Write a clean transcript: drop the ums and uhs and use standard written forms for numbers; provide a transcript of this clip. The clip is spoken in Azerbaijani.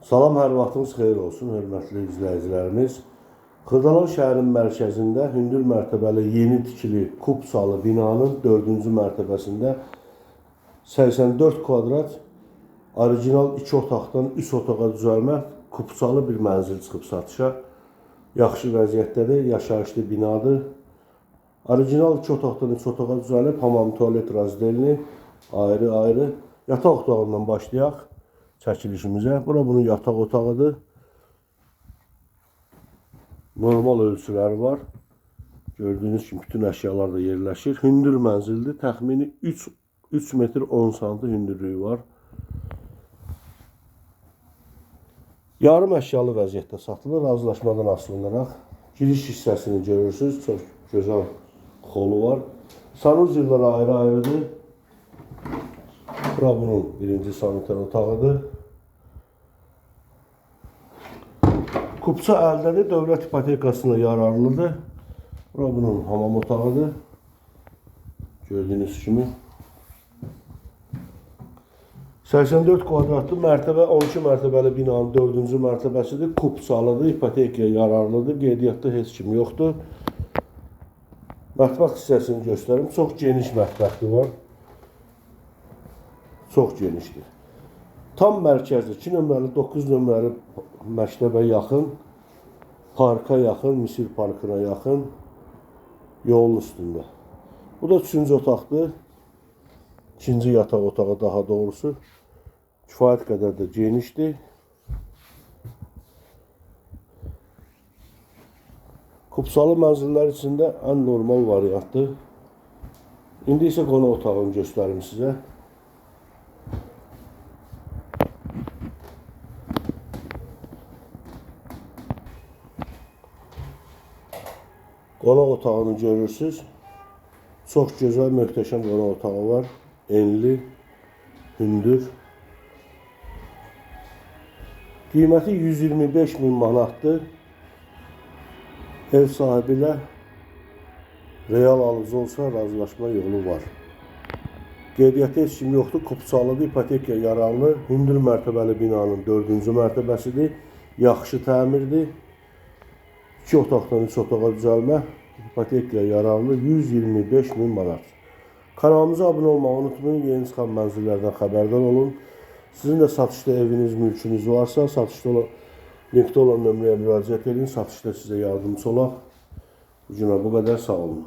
Salam, hər vaxtınız xeyir olsun, hörmətli izləyicilərimiz. Xırdalan şəhərin mərkəzində hündür mərtəbəli yeni tikili kupsalı binanın 4-cü mərtəbəsində 84 kvadrat orijinal 2 otaqdan 3 otağa düzəlmə kupsalı bir mənzil çıxıb satışa. Yaxşı vəziyyətdədir, yaşayışlı binadır. Orijinal 2 otaqdan 3 otağa düzəlib, hamam tualet razdelini ayrı-ayrı. Yataq otağından başlayaq çəkilişimizə. Bura bunun yataq otağıdır. Normal ölçüləri var. Gördüyünüz kimi bütün əşyalar da yerləşir. Hündür mənzildir. Təxmini 3 metr 10 sm hündürlüyü var. Yarım əşyalı vəziyyətdə satılır. Razılaşmadan asılı olaraq. Giriş hissəsini görürsünüz. Çox gözəl xolu var. Sanuzillər ayrı-ayrıdır. Bura bunun birinci sanitar otağıdır. Kupça əldədir, dövlət ipotekasına yararlıdır. Bura bunun hamam otağıdır. Gördüyünüz kimi. 84 kvadratlı mərtəbə, 12 mərtəbəli binanın 4-cü mərtəbəsidir. Kupçalıdır, ipotekaya yararlıdır. Qeydiyyatda heç kim yoxdur. Mətbəx hissəsini göstərim. Çox geniş mətbəxi var. Çox genişdir. Tam mərkəzli 2 nömrəli, 9 nömrəli məktəbə yaxın, parka yaxın, Misir parkına yaxın, yolun üstündə. Bu da 3-cü otaqdır. 2-ci yataq otağı daha doğrusu. Kifayət qədər də genişdir. Kupsalı mənzillər içində ən normal variantdır. İndi isə qonaq otağını göstərim sizə. Qonaq otağını görürsünüz. Çox gözəl, möhtəşəm qonaq otağı var. Enli, hündür. Qiyməti 125 min manatdır. Ev sahibi ilə real alıcı olsa razılaşma yolu var. Qeydiyyatda heç kim yoxdur. Kupçalıdır, ipotekaya yararlı. Hündür mərtəbəli binanın 4-cü mərtəbəsidir. Yaxşı təmirdir. 2 otaqdan 3 otağa düzəlmə, ipotekaya yararlı 125 min manat. Kanalımıza abunə olmağı unutmayın, yeni çıxan mənzillərdən xəbərdar olun. Sizin də satışda eviniz, mülkünüz varsa, satışda olan, linkdə olan nömrəyə müraciət edin, satışda sizə yardımcı olaq. Bu günə bu qədər, sağ olun.